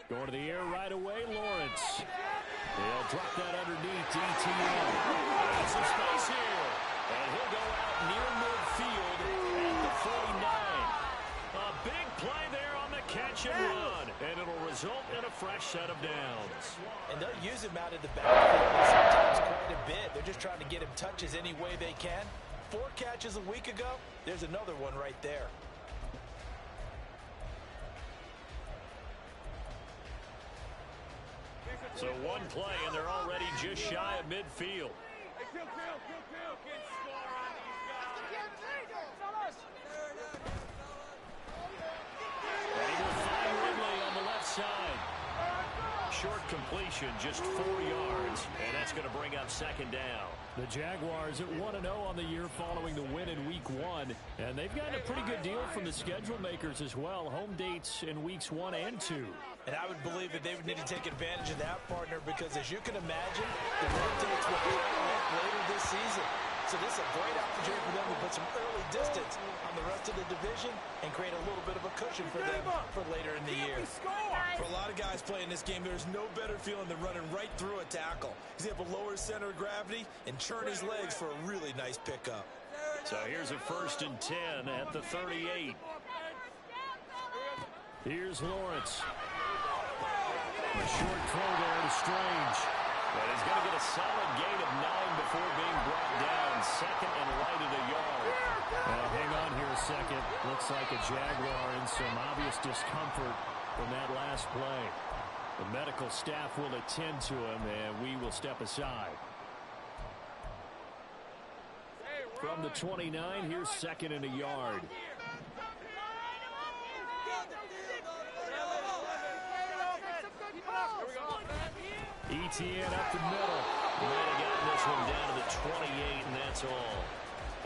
Going to the air right away, Lawrence. They'll drop that underneath to ETN. There's some space here. And he'll go out near midfield at the 49. A big play there on the catch and run. And it'll result in a fresh set of downs. And they'll use him out of the backfield sometimes quite a bit. They're just trying to get him touches any way they can. 4 catches a week ago. There's another one right there. So one play, and they're already just shy of midfield. And he will find Ridley on the left side. Short completion, just 4 yards, and that's going to bring up second down. The Jaguars at 1-0 on the year following the win in Week 1, and they've gotten a pretty good deal from the schedule makers as well. Home dates in Weeks 1 and 2. And I would believe that they would need to take advantage of that, partner, because as you can imagine, the road dates will pile up later this season. So this is a great opportunity for them to put some early distance on the rest of the division and create a little bit of a cushion for them for later in the year. For a lot of guys playing this game, there's no better feeling than running right through a tackle. He's able to lower his center of gravity and churn his legs for a really nice pickup. So here's a 1st and 10 at the 38. Here's Lawrence. A short throw there to Strange. But he's going to get a solid gain of 9 before being brought down. Second and right at a yard. Well, hang on here a second. Looks like a Jaguar in some obvious discomfort from that last play. The medical staff will attend to him, and we will step aside. From the 29, here's second and a yard. ETN up the middle. Might have gotten this one down to the 28, and that's all.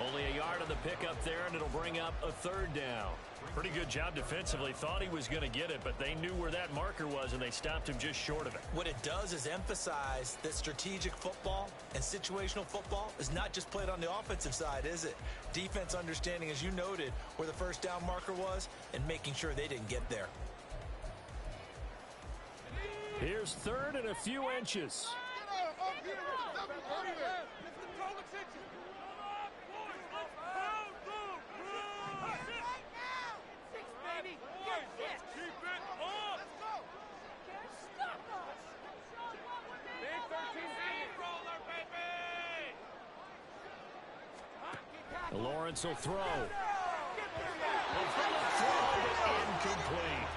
Only a yard on the pickup there, and it'll bring up a 3rd down. Pretty good job defensively. Thought he was going to get it, but they knew where that marker was, and they stopped him just short of it. What it does is emphasize that strategic football and situational football is not just played on the offensive side, is it? Defense understanding, as you noted, where the 1st down marker was and making sure they didn't get there. Here's 3rd and a few inches. Lawrence will throw. Incomplete.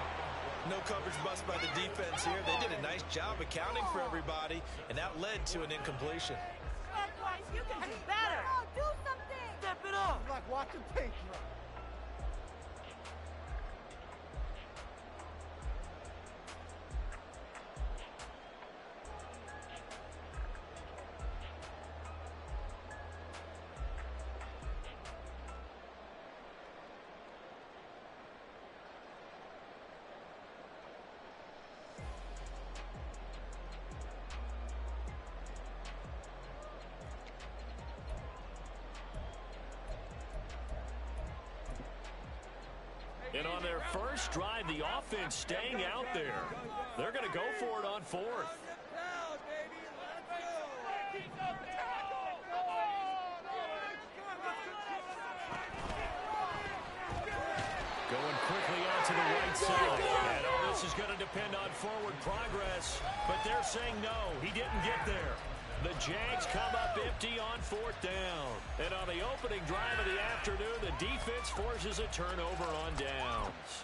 No coverage bust by the defense here. They did a nice job accounting for everybody, and that led to an incompletion. You can do better. Do something. Step it up. Like watching paint dry. And on their first drive, the offense staying out there. They're going to go for it on 4th. Going quickly out to the right side. And all this is going to depend on forward progress. But they're saying no, he didn't get there. The Jags come up empty on 4th down. And on the opening drive of the afternoon, the defense forces a turnover on downs.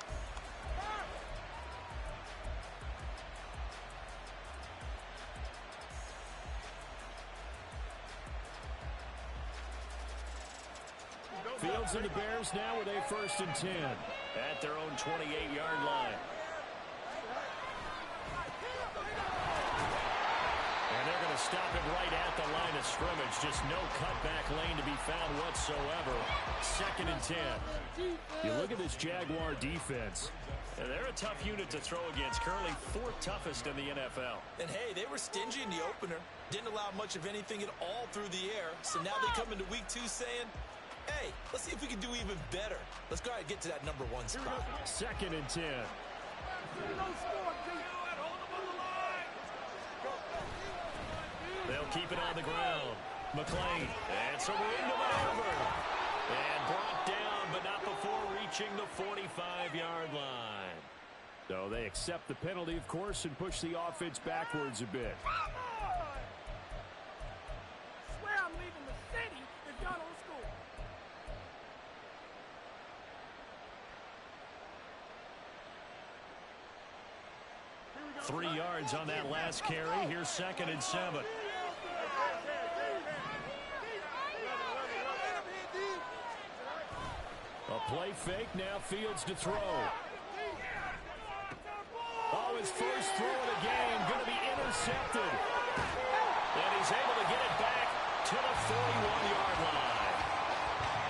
Fields and the Bears now with a 1st and 10 at their own 28-yard line. Stop it right at the line of scrimmage. Just no cutback lane to be found whatsoever. 2nd and 10. You look at this Jaguar defense, and they're a tough unit to throw against. Currently 4th toughest in the NFL. And hey, they were stingy in the opener. Didn't allow much of anything at all through the air. So now they come into week 2 saying, hey, let's see if we can do even better. Let's go ahead and get to that number 1 spot. 2nd and 10. They'll keep it on the ground. McLean, and some room to maneuver. And brought down, but not before reaching the 45-yard line. So they accept the penalty, of course, and push the offense backwards a bit. Swear I'm leaving the city if y'all don't score. 3 yards on that last carry. Here's 2nd and 7. A play fake, now Fields to throw. Oh, his first throw of the game going to be intercepted. And he's able to get it back to the 41-yard line.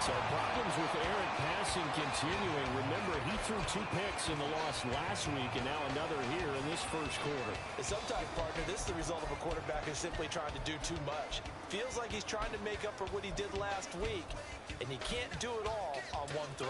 So problems with errant passing continuing. Remember, he threw 2 picks in the loss last week, and now another here in this first quarter. And sometimes, partner, this is the result of a quarterback who's simply trying to do too much. Feels like he's trying to make up for what he did last week, and you can't do it all on one throw.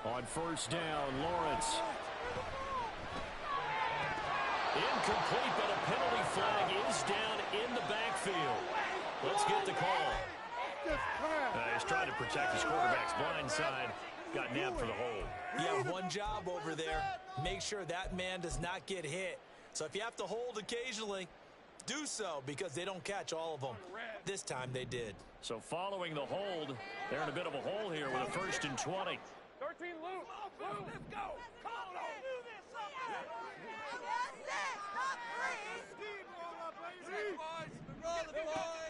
On first down, Lawrence. Incomplete, but a penalty flag is down in the backfield. Let's get the call. He's trying to protect his quarterback's blind side. Got nabbed for the hold. You have one job over there. Make sure that man does not get hit. So if you have to hold occasionally, do so, because they don't catch all of them. This time they did. So following the hold, they're in a bit of a hole here with a 1st and 20. 13, Luke. Let's go. Come on, do this.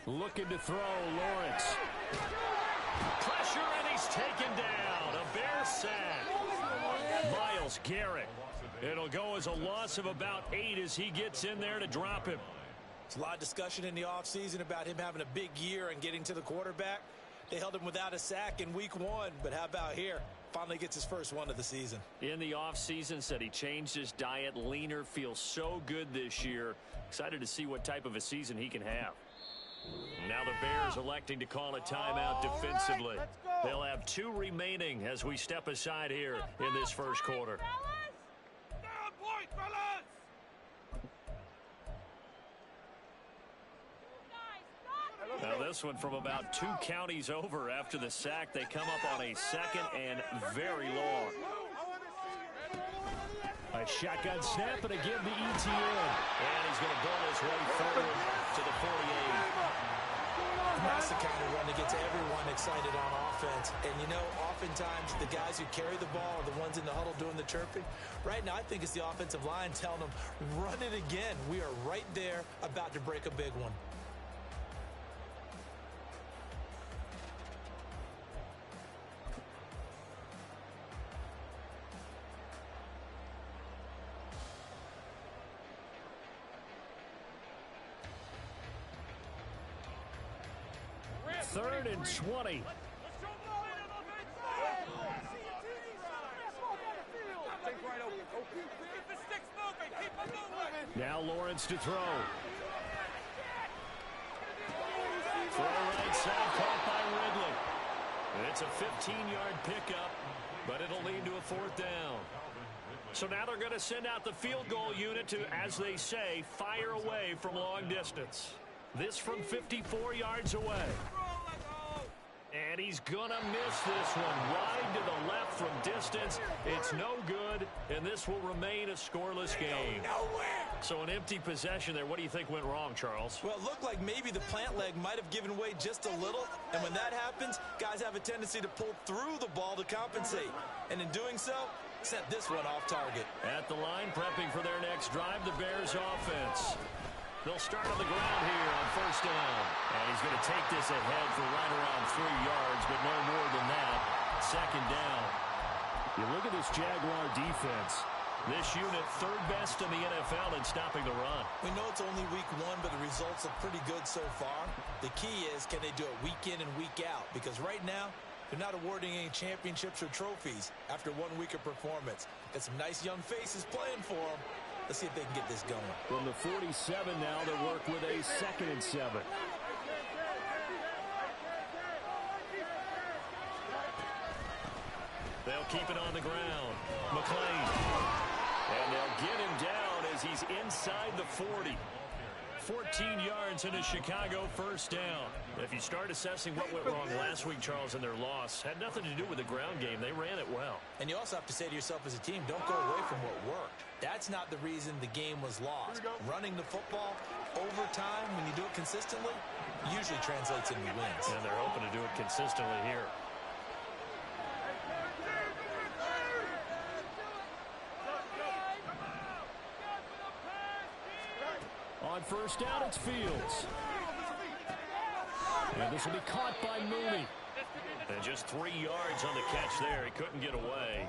Looking to throw, Lawrence. Pressure, and he's taken down. A Bear sack. Myles Garrett. It'll go as a loss of about 8 as he gets in there to drop him. There's a lot of discussion in the offseason about him having a big year and getting to the quarterback. They held him without a sack in week 1, but how about here? Finally gets his first one of the season. In the offseason, said he changed his diet, leaner, feels so good this year. Excited to see what type of a season he can have. Now the Bears electing to call a timeout defensively. They'll have 2 remaining as we step aside here in this first quarter. Now this one from about 2 counties over after the sack. They come up on a 2nd and very long. A shotgun snap and again the ETN. And he's going to build his way forward to the 48. That's the kind of run that gets everyone excited on offense. And, you know, oftentimes the guys who carry the ball are the ones in the huddle doing the chirping. Right now, I think it's the offensive line telling them, run it again. We are right there about to break a big one. Third and 20. Now Lawrence to throw. Throw right side, caught by Ridley. It's a 15-yard pickup, but it'll lead to a 4th down. So now they're going to send out the field goal unit to, as they say, fire away from long distance. This from 54 yards away. And he's going to miss this one. Wide to the left from distance. It's no good, and this will remain a scoreless game. So an empty possession there. What do you think went wrong, Charles? Well, it looked like maybe the plant leg might have given way just a little. And when that happens, guys have a tendency to pull through the ball to compensate. And in doing so, sent this one off target. At the line, prepping for their next drive, the Bears offense. They'll start on the ground here on first down. And he's going to take this ahead for right around 3 yards, but no more than that. 2nd down. You look at this Jaguar defense. This unit 3rd best in the NFL in stopping the run. We know it's only week 1, but the results look pretty good so far. The key is, can they do it week in and week out? Because right now, they're not awarding any championships or trophies after 1 week of performance. Got some nice young faces playing for them, Let's see if they can get this going. From the 47 now, they work with a 2nd and 7. They'll keep it on the ground. McClain. And they'll get him down as he's inside the 40. 14 yards in a Chicago first down. If you start assessing what went wrong last week, Charles, in their loss, had nothing to do with the ground game. They ran it well. And you also have to say to yourself as a team, don't go away from what worked. That's not the reason the game was lost. Running the football over time, when you do it consistently, usually translates into wins. And they're hoping to do it consistently here. On first down, it's Fields. And this will be caught by Mooney. And just 3 yards on the catch there. He couldn't get away.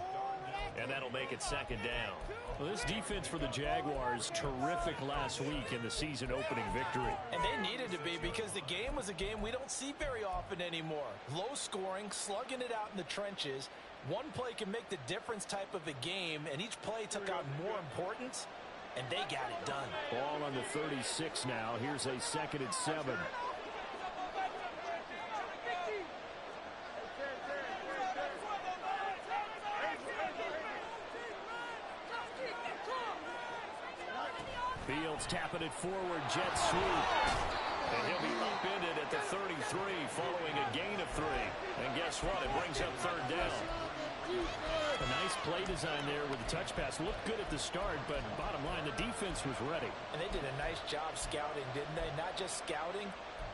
And that'll make it 2nd down. Well, this defense for the Jaguars, terrific last week in the season-opening victory. And they needed to be, because the game was a game we don't see very often anymore. Low scoring, slugging it out in the trenches. One play can make the difference type of a game, and each play took on more importance, and they got it done. Ball on the 36 now. Here's a 2nd and 7. Fields tapping it forward, jet sweep. And he'll be upended at the 33 following a gain of 3. And guess what? It brings up 3rd down. A nice play design there with the touch pass. Looked good at the start, but bottom line, the defense was ready. And they did a nice job scouting, didn't they? Not just scouting,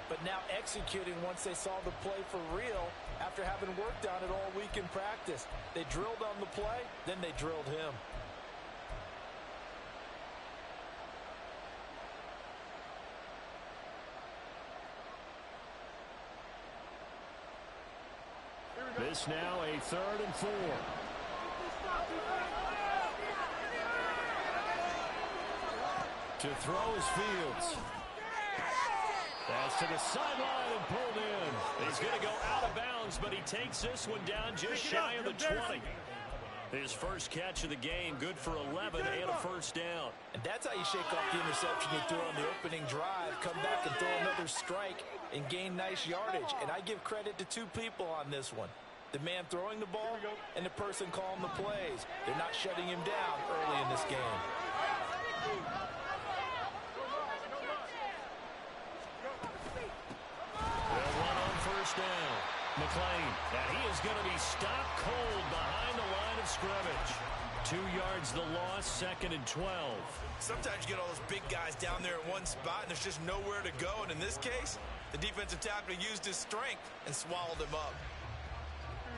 but now executing once they saw the play for real after having worked on it all week in practice. They drilled on the play, then they drilled him. This now a 3rd and 4. To throw is Fields. That's to the sideline and pulled in. He's going to go out of bounds, but he takes this one down just shy of the 20. His first catch of the game, good for 11 and a first down. And that's how you shake off the interception you threw on the opening drive, come back and throw another strike and gain nice yardage. And I give credit to 2 people on this one. The man throwing the ball and the person calling the plays. They're not shutting him down early in this game. They'll run on first down. McClain, and he is going to be stopped cold behind the line of scrimmage. 2 yards the loss, 2nd and 12. Sometimes you get all those big guys down there in one spot, and there's just nowhere to go. And in this case, the defensive tackle used his strength and swallowed him up.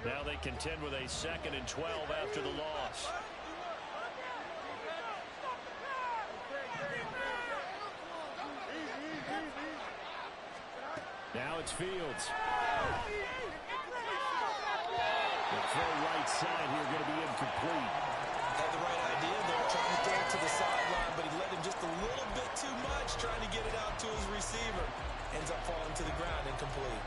Now they contend with a 2nd and 12 after the loss. Now it's Fields. The throw right side here going to be incomplete. Had the right idea there, trying to throw it to the sideline, but he let him just a little bit too much, trying to get it out to his receiver. Ends up falling to the ground, incomplete.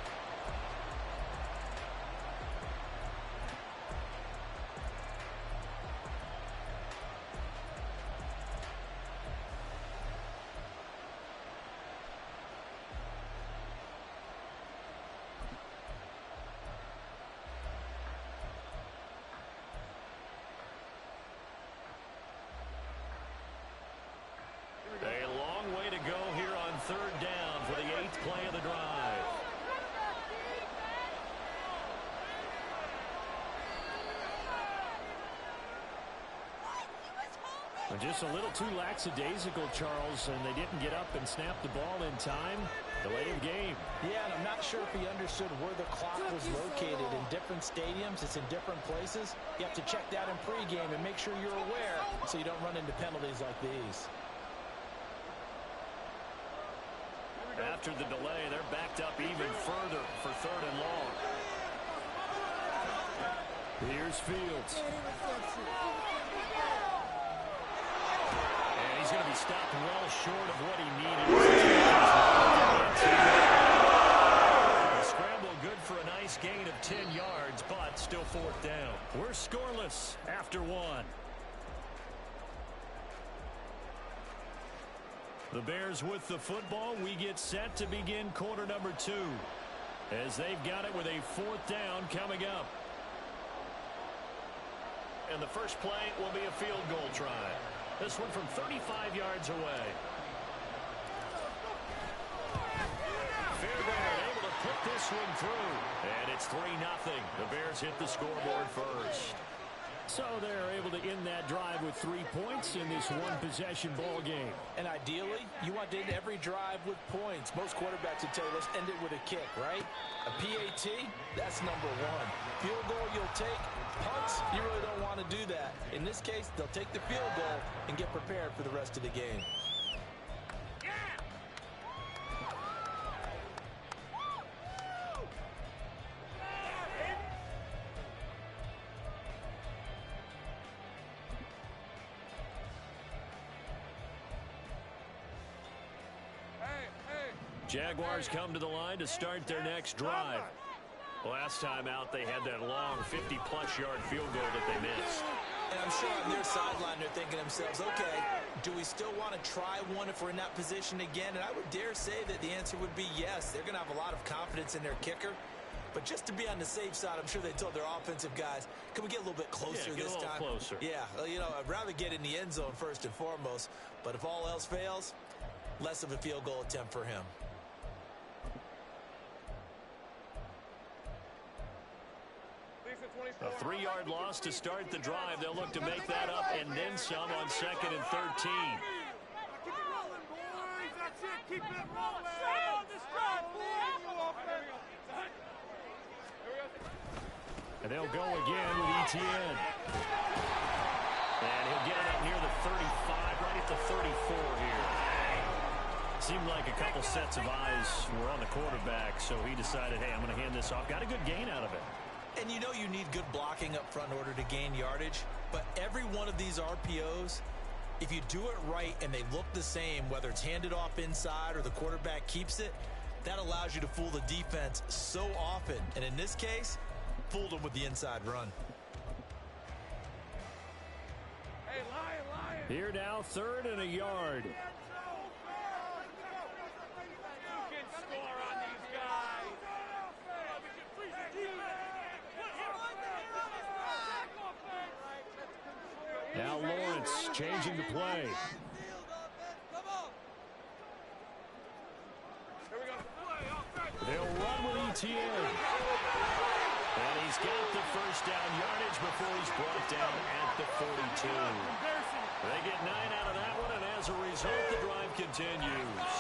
A long way to go here on 3rd down for the 8th play of the drive. Just a little too lackadaisical, Charles, and they didn't get up and snap the ball in time. Delay of game. Yeah, and I'm not sure if he understood where the clock was located. In different stadiums, it's in different places. You have to check that in pregame and make sure you're aware so you don't run into penalties like these. After the delay, they're backed up even further for 3rd and long. Here's Fields. And he's going to be stopped well short of what he needed. The scramble good for a nice gain of 10 yards, but still 4th down. We're scoreless after 1. The Bears with the football. We get set to begin quarter number 2 as they've got it with a 4th down coming up. And the first play will be a field goal try. This one from 35 yards away. Fairbairn able to put this one through. And it's 3-0. The Bears hit the scoreboard first. So they're able to end that drive with 3 points in this one-possession ball game. And ideally, you want to end every drive with points. Most quarterbacks would tell you, let's end it with a kick, right? A PAT, that's number 1. Field goal you'll take. Punts, you really don't want to do that. In this case, they'll take the field goal and get prepared for the rest of the game. Jaguars come to the line to start their next drive. Last time out, they had that long 50-plus yard field goal that they missed. And I'm sure on their sideline, they're thinking to themselves, okay, do we still want to try one if we're in that position again? And I would dare say that the answer would be yes. They're going to have a lot of confidence in their kicker. But just to be on the safe side, I'm sure they told their offensive guys, can we get a little bit closer this time? Get a little closer. Yeah, well, you know, I'd rather get in the end zone first and foremost. But if all else fails, less of a field goal attempt for him. A 3-yard loss to start the drive. They'll look to make that up and then some on 2nd and 13. Keep it rolling, boys. That's it. Keep it rolling. Stay on this drive, boys. And they'll go again with ETN. And he'll get it up near the 35, right at the 34 here. Seemed like a couple sets of eyes were on the quarterback, so he decided, hey, I'm going to hand this off. Got a good gain out of it. And you know you need good blocking up front in order to gain yardage. But every one of these RPOs, if you do it right and they look the same, whether it's handed off inside or the quarterback keeps it, that allows you to fool the defense so often. And in this case, fooled them with the inside run. Hey, Lion. Here now, 3rd and a yard. You can score on these guys. Now Lawrence changing the play. They'll run with ETN. And he's got the first down yardage before he's brought down at the 42. They get 9 out of that one, and as a result, the drive continues.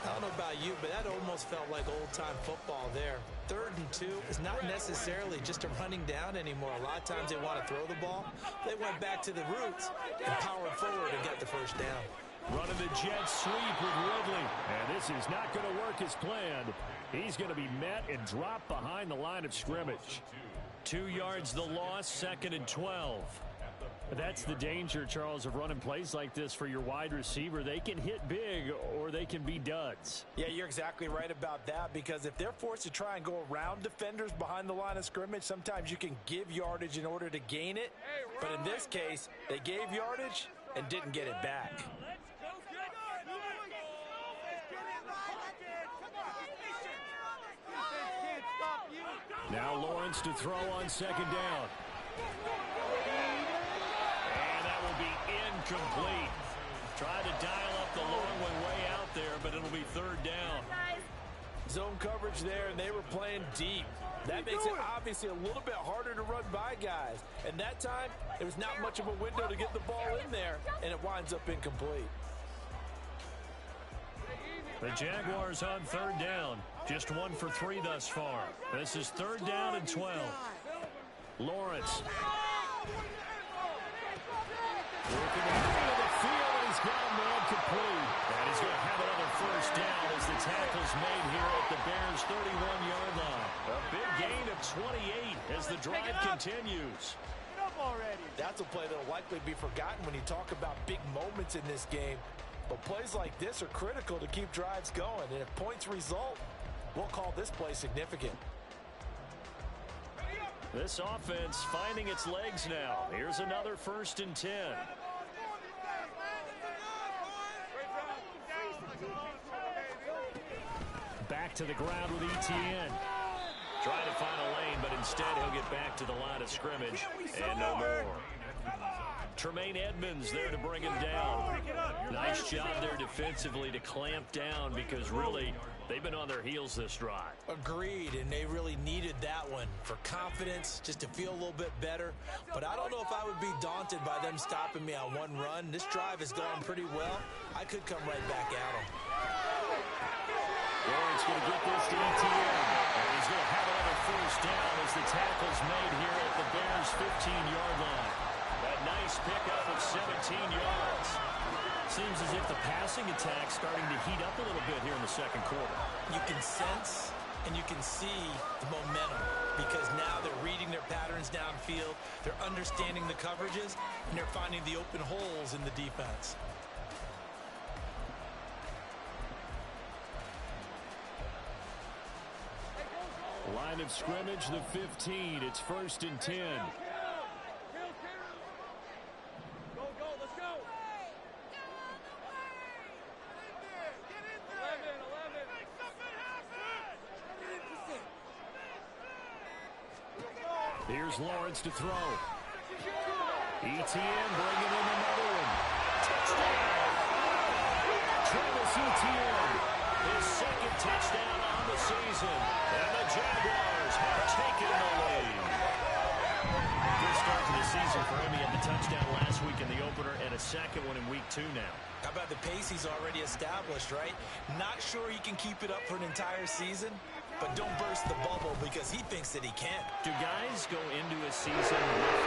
I don't know about you, but that almost felt like old-time football there. 3rd and 2 is not necessarily just a running down anymore. A lot of times they want to throw the ball. They went back to the roots and powered forward and got the first down. Running the jet sweep with Ridley. And this is not going to work as planned. He's going to be met and dropped behind the line of scrimmage. 2 yards the loss, 2nd and 12. That's the danger, Charles, of running plays like this for your wide receiver. They can hit big or they can be duds. Yeah, you're exactly right about that, because if they're forced to try and go around defenders behind the line of scrimmage, sometimes you can give yardage in order to gain it. But in this case, they gave yardage and didn't get it back. Now Lawrence to throw on 2nd down. And that will be incomplete. Tried to dial up the long one way out there, but it'll be 3rd down. Zone coverage there, and they were playing deep. That makes it obviously a little bit harder to run by guys. And that time, there was not much of a window to get the ball in there, and it winds up incomplete. The Jaguars on 3rd down. Just 1 for 3 thus far. This is 3rd down and 12. Lawrence. Working the middle of the field, and he's got a man complete. And he's going to have another first down as the tackle's made here at the Bears' 31-yard line. A big gain of 28 as the drive continues. That's a play that will likely be forgotten when you talk about big moments in this game. But plays like this are critical to keep drives going. And if points result, we'll call this play significant. This offense finding its legs now. Here's another 1st and 10. to the ground with ETN. Trying to find a lane, but instead he'll get back to the line of scrimmage and no more. Tremaine Edmonds there to bring him down. Nice job there defensively to clamp down because really they've been on their heels this drive. Agreed, and they really needed that one for confidence, just to feel a little bit better. But I don't know if I would be daunted by them stopping me on one run. This drive has gone pretty well. I could come right back at them. Lawrence going to get this to ETN. And he's going to have another first down as the tackle's made here at the Bears' 15-yard line. That nice pickup of 17 yards. Seems as if the passing attack's starting to heat up a little bit here in the second quarter. You can sense and you can see the momentum because now they're reading their patterns downfield, they're understanding the coverages, and they're finding the open holes in the defense. Line of scrimmage, the 15. It's 1st and 10. Here's Lawrence to throw. ETN bringing in another one. Touchdown! Travis Etienne, his second touchdown on the season. And the Jaguars have taken the lead. Good start to the season for him. He had the touchdown last week in the opener and a second one in week 2 now. How about the pace he's already established, right? Not sure he can keep it up for an entire season, but don't burst the bubble because he thinks that he can. Do guys go into a season with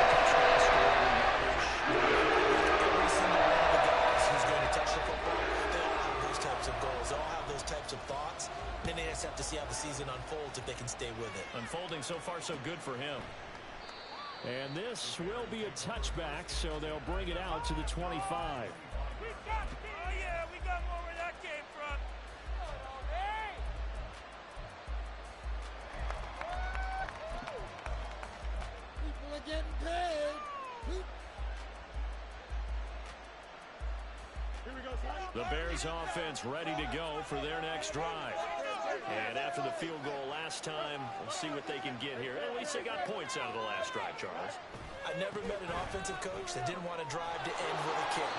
touchdown scoring? Every single one of the guys who's going to touch the football, they all have those types of goals. They all have those types of thoughts. Then they just have to see how the season unfolds if they can stay with it. Unfolding so far so good for him. And this will be a touchback, so they'll bring it out to the 25. We got more where that came from. People are getting paid. Here we go, son. The Bears offense ready to go for their next drive. And after the field goal last time, we'll see what they can get here. At least they got points out of the last drive, Charles. I never met an offensive coach that didn't want to drive to end with a kick.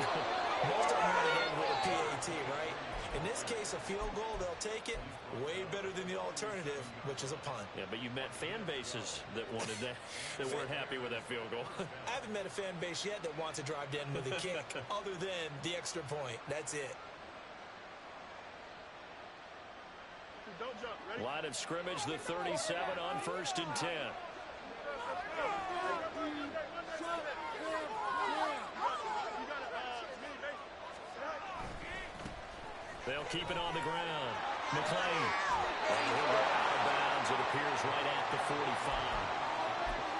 Most of them want to end with a PAT, right? In this case, a field goal, they'll take it. Way better than the alternative, which is a punt. Yeah, but you met fan bases that wanted that, that weren't happy with that field goal. I haven't met a fan base yet that wants to drive to end with a kick, other than the extra point. That's it. Don't jump. Ready? Line of scrimmage, the 37 on 1st and 10. They'll keep it on the ground. McClain. And he'll go out of bounds, it appears, right at the 45.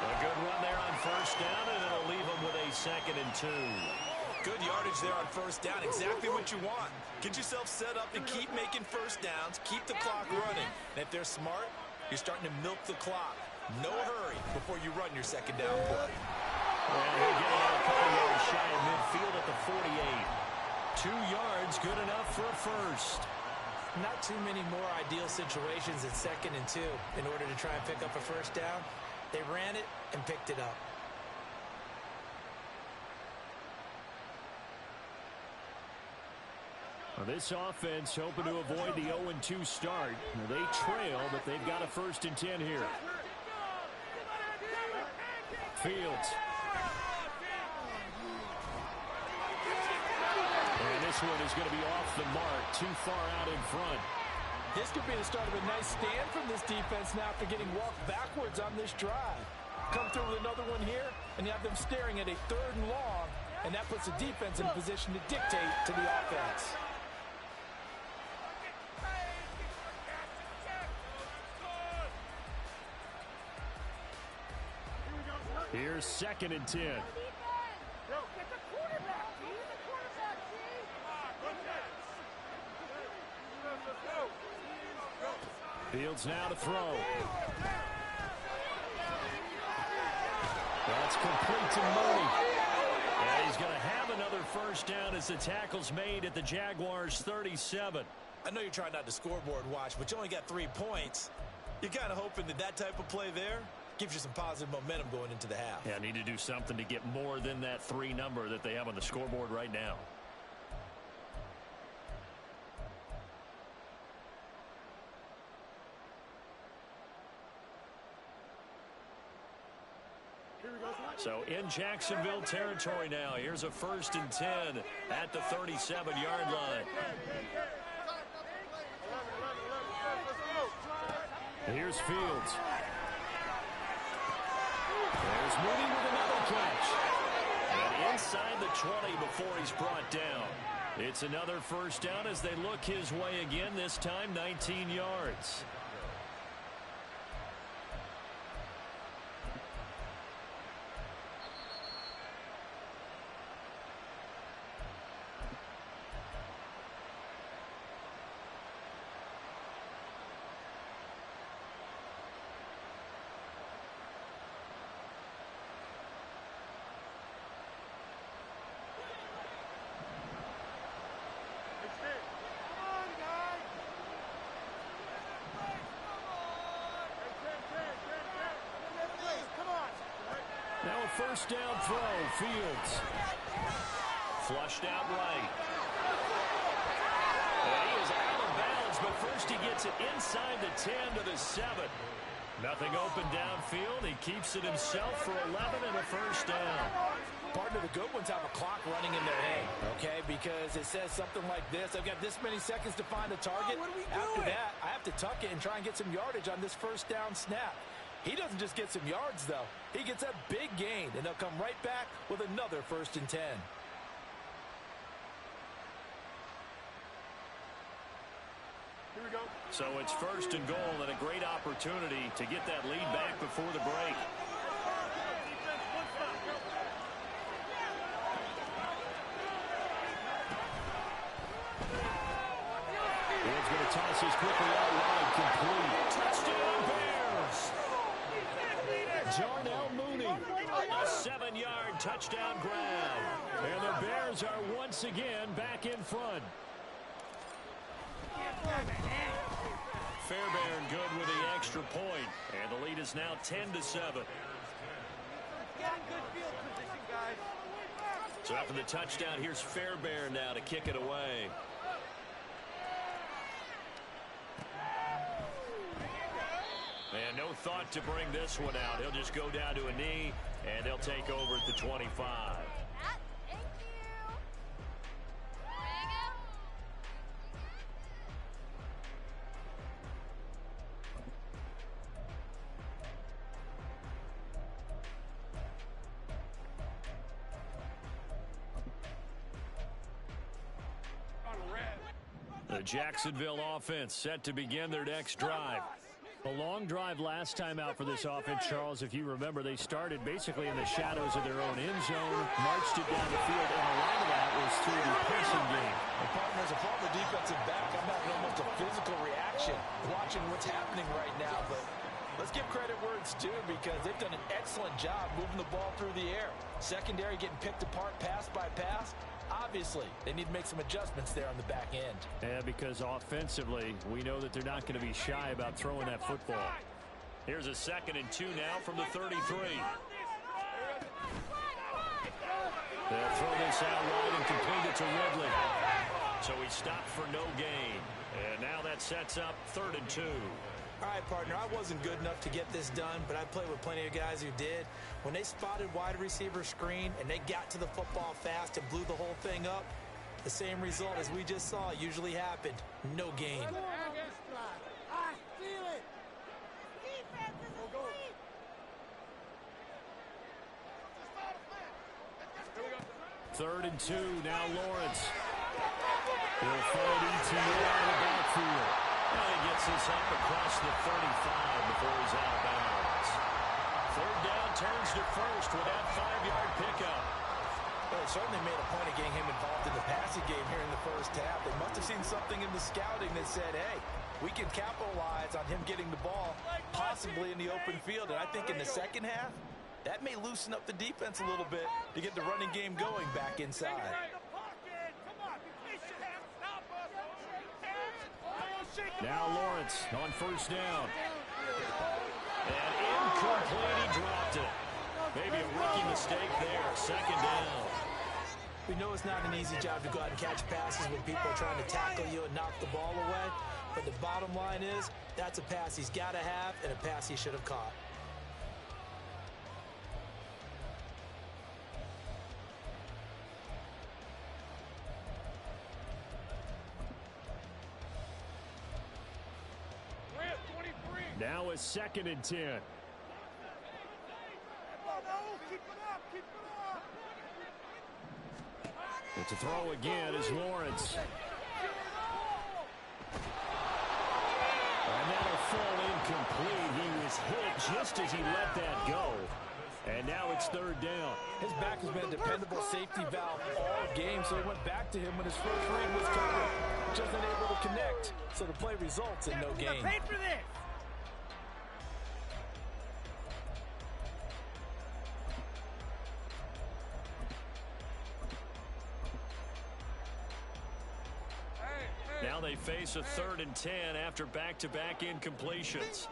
A good run there on 1st down, and it'll leave them with a 2nd and 2. Good yardage there on 1st down. Exactly what you want. Get yourself set up to keep making 1st downs. Keep the clock running. And if they're smart, you're starting to milk the clock. No hurry before you run your 2nd down play. And he'll get out a couple yards shy of midfield at the 48. 2 yards, good enough for a first. Not too many more ideal situations at 2nd and 2 in order to try and pick up a 1st down. They ran it and picked it up. Well, this offense hoping to avoid the 0-2 start. They trail, but they've got a 1st and 10 here. Fields. And this one is going to be off the mark, too far out in front. This could be the start of a nice stand from this defense now after getting walked backwards on this drive. Come through with another one here, and you have them staring at a 3rd and long, and that puts the defense in a position to dictate to the offense. Here's 2nd and 10. Fields now to throw. That's complete to Mooney. And he's going to have another 1st down as the tackle's made at the Jaguars' 37. I know you're trying not to scoreboard watch, but you only got 3 points. You're kind of hoping that that type of play there gives you some positive momentum going into the half. Yeah, need to do something to get more than that 3 number that they have on the scoreboard right now. So in Jacksonville territory now. Here's a 1st and 10 at the 37-yard line. Here's Fields. There's Mooney with another catch. And inside the 20 before he's brought down. It's another 1st down as they look his way again, this time 19 yards. Now a 1st down throw. Fields. Flushed out right. And he is out of bounds, but first he gets it inside the 10 to the 7. Nothing open downfield. He keeps it himself for 11 and a 1st down. Partner, the good ones have a clock running in their head, okay? Because it says something like this. I've got this many seconds to find a target. After that, I have to tuck it and try and get some yardage on this 1st down snap. He doesn't just get some yards, though. He gets a big gain, and they'll come right back with another 1st and 10. Here we go. So it's 1st and goal and a great opportunity to get that lead back before the break. Fields going to toss this quickly out wide, complete. Touchdown Bears! Jarnell Mooney, a 7-yard touchdown grab. And the Bears are once again back in front. Fairbairn good with the extra point, and the lead is now 10-7. Get in good field position, guys. So after the touchdown, here's Fairbairn now to kick it away. And no thought to bring this one out. He'll just go down to a knee, and they'll take over at the 25. Thank you. The Jacksonville offense set to begin their next drive. A long drive last time out for this offense, Charles. If you remember, they started basically in the shadows of their own end zone, marched it down the field, and a lot of that was through the passing game. And partners, if I'm the defensive back, I'm having almost a physical reaction watching what's happening right now. But let's give credit where it's due, because they've done an excellent job moving the ball through the air. Secondary getting picked apart pass by pass. Obviously, they need to make some adjustments there on the back end. Yeah, because offensively, we know that they're not going to be shy about throwing that football. Here's a 2nd and 2 now from the 33. They'll throw this out wide and complete it to Ridley. So he stopped for no gain. And now that sets up 3rd and 2. All right, partner, I wasn't good enough to get this done, but I played with plenty of guys who did. When they spotted wide receiver screen and they got to the football fast and blew the whole thing up, the same result as we just saw usually happened. No gain. I feel it. Defense is asleep. 3rd and 2, now Lawrence. He'll find ETO out of the backfield. And he gets this up across the 35 before he's out of bounds. 3rd down, turns to 1st with that 5-yard pickup. Well, they certainly made a point of getting him involved in the passing game here in the 1st half. They must have seen something in the scouting that said, hey, we can capitalize on him getting the ball, possibly in the open field. And I think in the 2nd half, that may loosen up the defense a little bit to get the running game going back inside. Now Lawrence on first down. And incomplete, he dropped it. Maybe a rookie mistake there, second down. We know it's not an easy job to go out and catch passes when people are trying to tackle you and knock the ball away. But the bottom line is, that's a pass he's got to have and a pass he should have caught. Now a 2nd and 10. It's a throw again as Lawrence. And that'll fall incomplete. He was hit just as he let that go. And now it's 3rd down. His back has been a dependable safety valve all game, so he went back to him when his first read was covered. Just unable to connect, so the play results in no gain. Paid for this. Now they face a 3rd and 10 after back-to-back incompletions.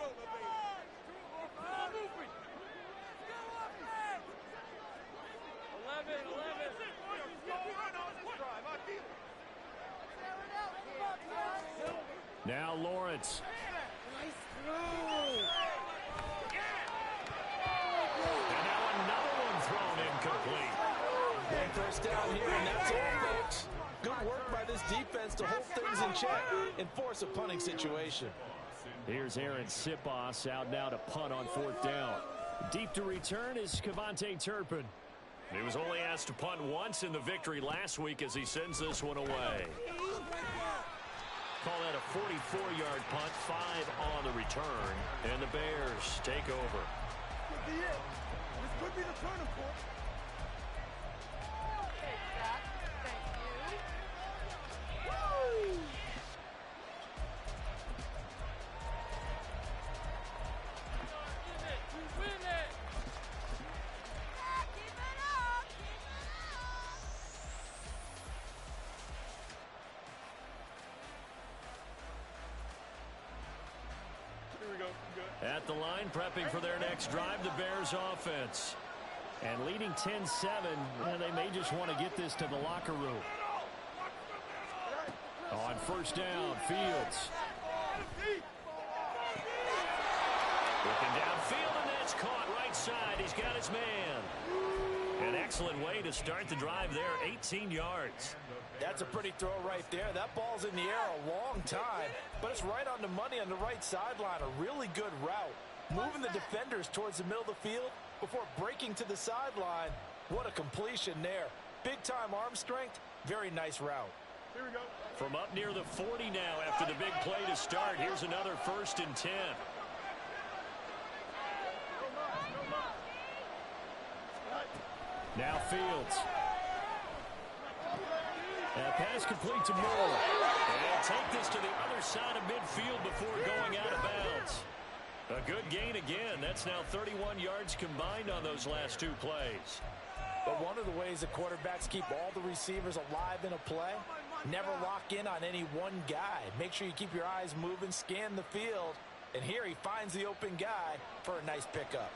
Now Lawrence. And now another one thrown incomplete. One first down here, and that's all, folks. Good work by this defense to hold things in check and force a punting situation. Here's Aaron Sipos out now to punt on 4th down. Deep to return is Kevontae Turpin. He was only asked to punt once in the victory last week as he sends this one away. Call that a 44-yard punt, 5 on the return, and the Bears take over. This could be the turning point. At the line, prepping for their next drive, the Bears offense. And leading 10-7, they may just want to get this to the locker room. On first down, Fields. Looking downfield, and that's caught right side. He's got his man. An excellent way to start the drive there, 18 yards. That's a pretty throw right there. That ball's in the air a long time, but it's right on the money on the right sideline. A really good route. Moving the defenders towards the middle of the field before breaking to the sideline. What a completion there. Big-time arm strength. Very nice route. Here we go. From up near the 40 now after the big play to start. Here's another 1st and 10. Now Fields. And a pass complete to Moore. And they'll take this to the other side of midfield before going out of bounds. A good gain again. That's now 31 yards combined on those last 2 plays. But one of the ways that quarterbacks keep all the receivers alive in a play, never lock in on any one guy. Make sure you keep your eyes moving, scan the field. And here he finds the open guy for a nice pickup.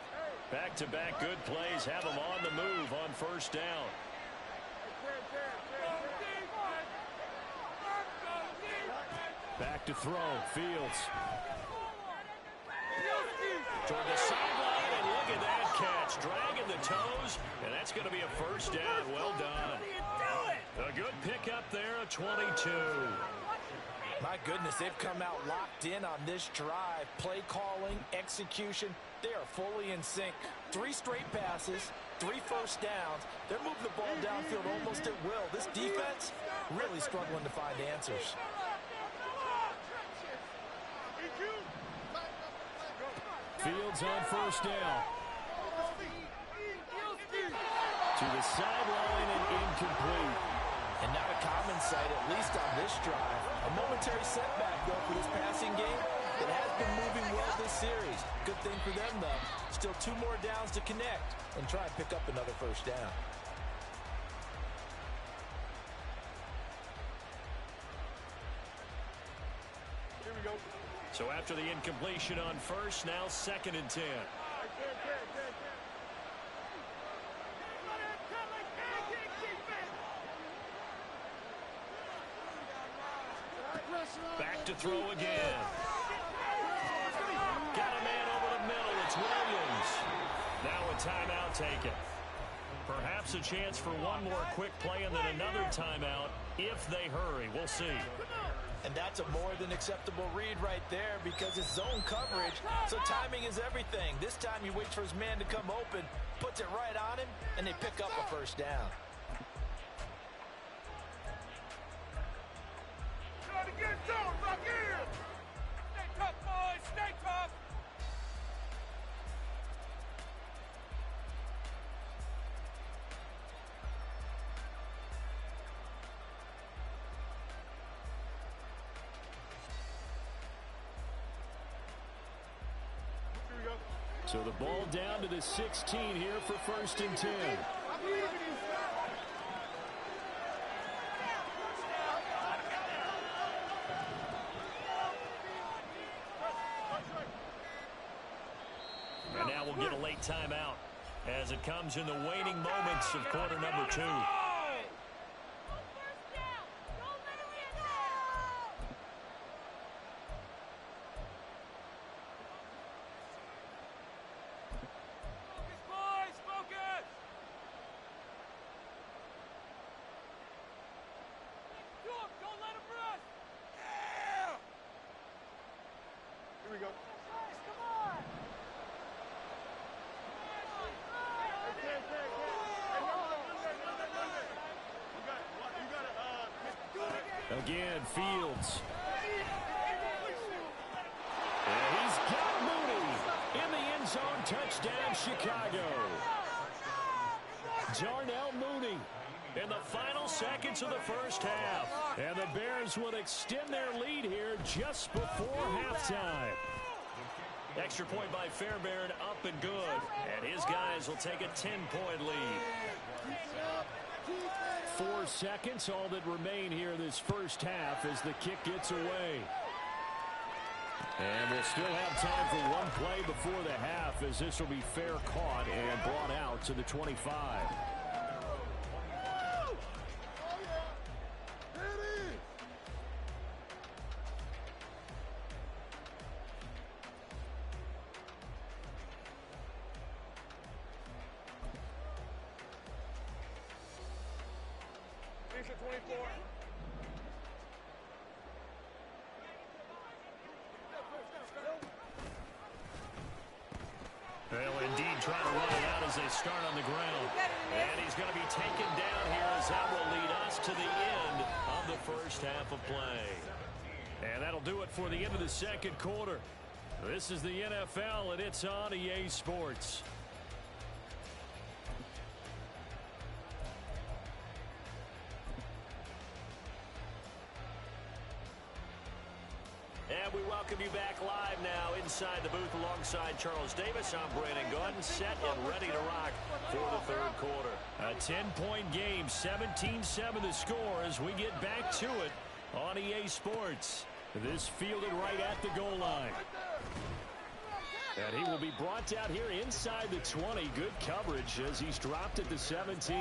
Back-to-back good plays have him on the move on first down. Back to throw, Fields. Toward the sideline, and look at that catch. Dragging the toes, and that's going to be a first down. Well done. A good pickup there, a 22. My goodness, they've come out locked in on this drive. Play calling, execution, they are fully in sync. 3 straight passes, 3 first downs. They're moving the ball downfield almost at will. This defense really struggling to find answers. Fields on first down. To the sideline and incomplete. And not a common sight, at least on this drive. A momentary setback, though, for this passing game that has been moving well this series. Good thing for them, though. Still 2 more downs to connect and try and pick up another first down. Here we go. So after the incompletion on first, now 2nd and 10. Back to throw again. Got a man over the middle. It's Williams. Now a timeout taken. Perhaps a chance for one more quick play and then another timeout if they hurry. We'll see. And that's a more than acceptable read right there because it's zone coverage, so timing is everything. This time you wait for his man to come open, puts it right on him, and they pick up a first down. Trying to get zone back in. Stay tough, boys. Stay tough. So the ball down to the 16 here for 1st and 10. And now we'll get a late timeout as it comes in the waning moments of quarter number 2. Again, Fields. And he's got Mooney in the end zone. Touchdown, Chicago. Darnell Mooney in the final seconds of the first half. And the Bears will extend their lead here just before halftime. Extra point by Fairbairn, up and good. And his guys will take a 10-point lead. 4 seconds, all that remain here in this first half as the kick gets away. And we'll still have time for one play before the half as this will be fair caught and brought out to the 25. They'll indeed try to run it out as they start on the ground. And he's going to be taken down here as that will lead us to the end of the first half of play. And that'll do it for the end of the second quarter. This is the NFL, and it's on EA Sports. And we welcome you back live now inside the booth alongside Charles Davis. I'm Brandon Gordon, set and ready to rock for the third quarter. A 10-point game, 17-7 the score as we get back to it on EA Sports. This fielded right at the goal line. And he will be brought down here inside the 20. Good coverage as he's dropped at the 17.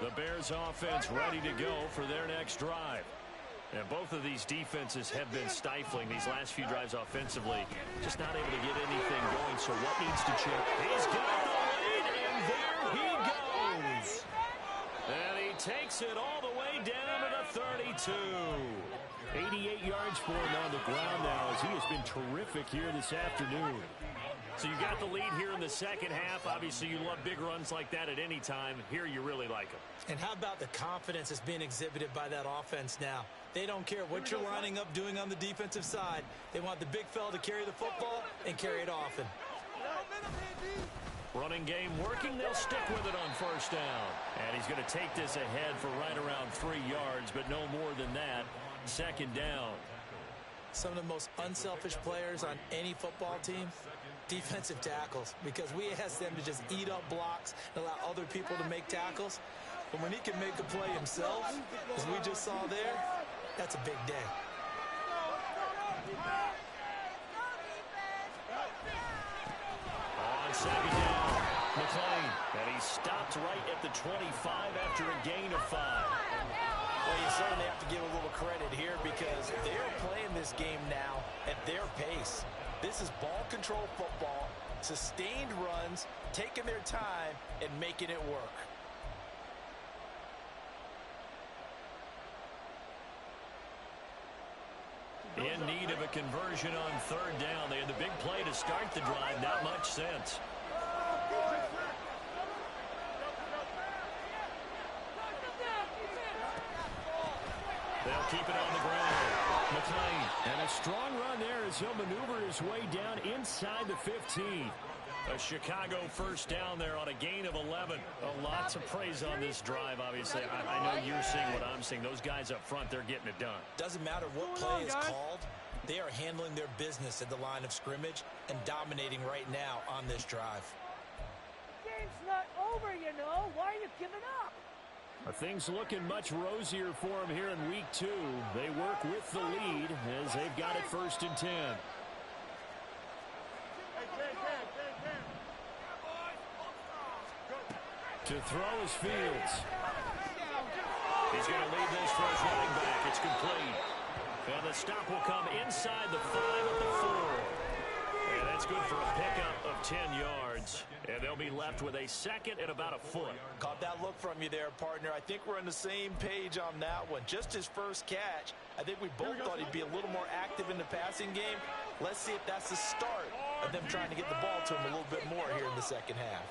The Bears offense ready to go for their next drive. And both of these defenses have been stifling these last few drives offensively. Just not able to get anything going, so what needs to change? He's got the lead, and there he goes. And he takes it all the way down to the 32. 88 yards for him on the ground now as he has been terrific here this afternoon. So you got the lead here in the second half. Obviously, you love big runs like that at any time. Here, you really like them. And how about the confidence that's being exhibited by that offense now? They don't care what you're lining up doing on the defensive side. They want the big fella to carry the football and carry it often. Running game working. They'll stick with it on first down. And he's going to take this ahead for right around 3 yards, but no more than that. Second down. Some of the most unselfish players on any football team, defensive tackles, because we ask them to just eat up blocks and allow other people to make tackles. But when he can make a play himself, as we just saw there, that's a big day. On second down, McClain. And he stopped right at the 25 after a gain of 5. Well, you certainly have to give a little credit here because they're playing this game now at their pace. This is ball control football, sustained runs, taking their time, and making it work. In need of a conversion on third down. They had the big play to start the drive. Not much sense. They'll keep it on the ground. McClain. And a strong run there as he'll maneuver his way down inside the 15. A Chicago first down there on a gain of 11. Lots of praise on this drive, obviously. I know you're seeing what I'm seeing. Those guys up front, they're getting it done. Doesn't matter what play is called. They are handling their business at the line of scrimmage and dominating right now on this drive. Game's not over, you know. Why are you giving up? Things looking much rosier for them here in week 2. They work with the lead as they've got it 1st and 10. To throw is Fields. He's going to lead this for his running back. It's complete. And the stop will come inside the 5 at the 4. And that's good for a pickup of 10 yards. And they'll be left with a second and about a foot. Caught that look from you there, partner. I think we're on the same page on that one. Just his first catch. I think we both thought he'd be a little more active in the passing game. Let's see if that's the start of them trying to get the ball to him a little bit more here in the second half.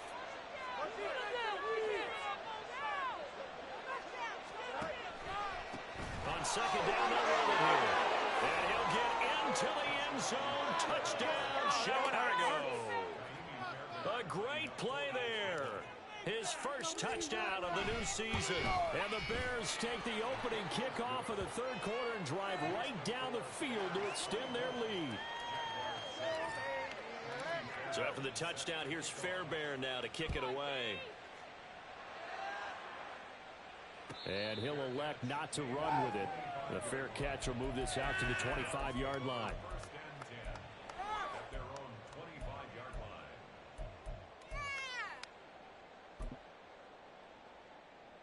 On second down, they'll roll it here. And he'll get into the end zone. Touchdown, Chicago. A great play there. His first touchdown of the new season. And the Bears take the opening kickoff of the third quarter and drive right down the field to extend their lead. So after the touchdown, here's Fairbairn now to kick it away. And he'll elect not to run with it. The fair catch will move this out to the 25-yard line.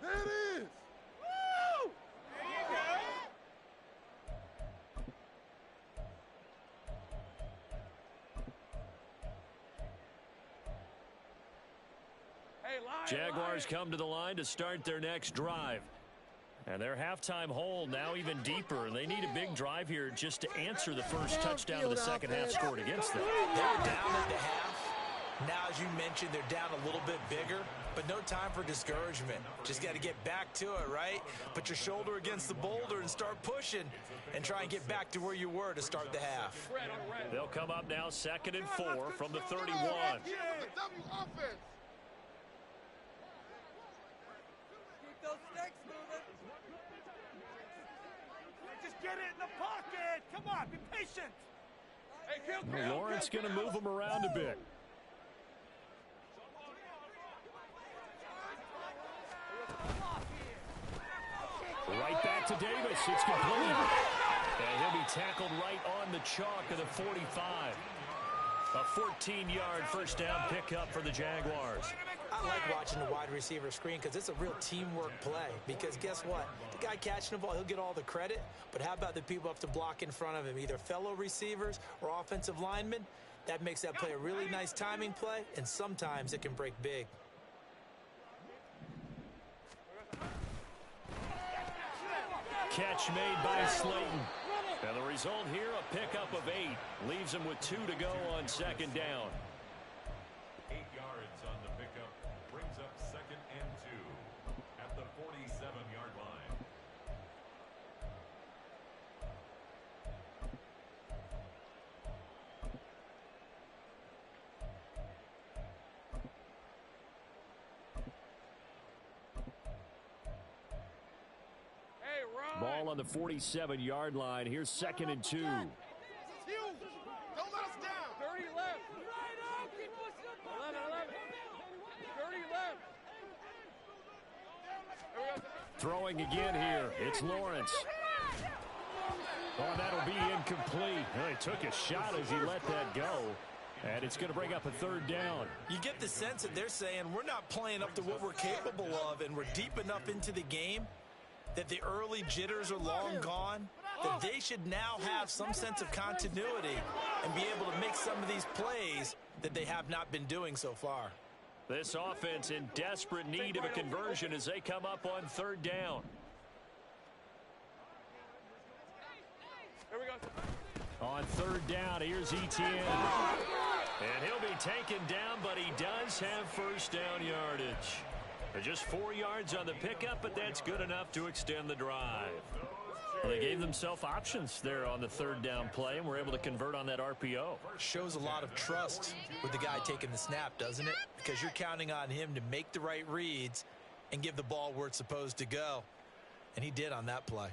There it is! Woo! There you go! Jaguars come to the line to start their next drive. And their halftime hole now even deeper. And they need a big drive here just to answer the first touchdown of the second half scored against them. They were down at the half. Now, as you mentioned, they're down a little bit bigger, but no time for discouragement. Just got to get back to it, right? Put your shoulder against the boulder and start pushing and try and get back to where you were to start the half. They'll come up now 2nd and 4 from the 31. Keep those sticks moving. Just get it in the pocket. Come on, be patient. Hey, Lawrence going to move them around a bit. Right back to Davis. It's complete. And he'll be tackled right on the chalk of the 45. A 14-yard first down pickup for the Jaguars. I like watching the wide receiver screen because it's a real teamwork play. Because guess what? The guy catching the ball, he'll get all the credit. But how about the people up to block in front of him, either fellow receivers or offensive linemen? That makes that play a really nice timing play, and sometimes it can break big. Catch made by Slayton. And the result here, a pickup of 8. Leaves him with 2 to go on second down. 8 yards on the pickup. Brings up 2nd and 2 at the 47-yard line. Ball on the 47-yard line. Here's 2nd and 2. Don't let us down. 30 left. Right up. Keep pushing up. 11. 30 left. Throwing again here. It's Lawrence. Oh, that'll be incomplete. Well, he took a shot as he let that go. And it's going to bring up a third down. You get the sense that they're saying we're not playing up to what we're capable of, and we're deep enough into the game that the early jitters are long gone, that they should now have some sense of continuity and be able to make some of these plays that they have not been doing so far. This offense in desperate need of a conversion as they come up on third down. Here we go. On third down, here's Etienne. And he'll be taken down, but he does have first down yardage. Just 4 yards on the pickup, but that's good enough to extend the drive. Well, they gave themselves options there on the third down play, and were able to convert on that RPO. Shows a lot of trust with the guy taking the snap, doesn't it? Because you're counting on him to make the right reads and give the ball where it's supposed to go. And he did on that play.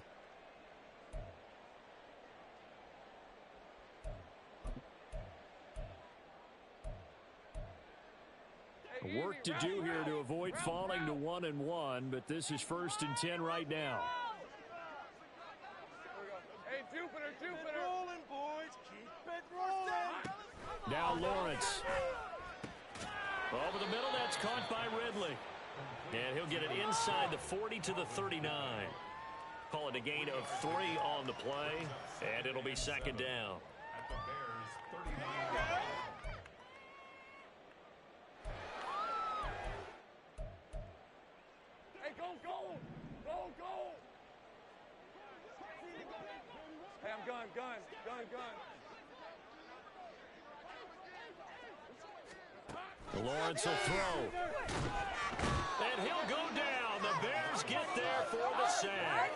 Work to do here to avoid falling to 1-1, but this is 1st and 10 right now. Hey, Jupiter, Jupiter. Keep it rolling, boys. Keep it rolling. Now Lawrence. Over the middle, that's caught by Ridley. And he'll get it inside the 40 to the 39. Call it a gain of 3 on the play, and it'll be second down. At the Bears' 39-yard line. Hey, go, go. Go, go. Hey, I'm gun. Lawrence will throw. And he'll go down. The Bears get there for the sack.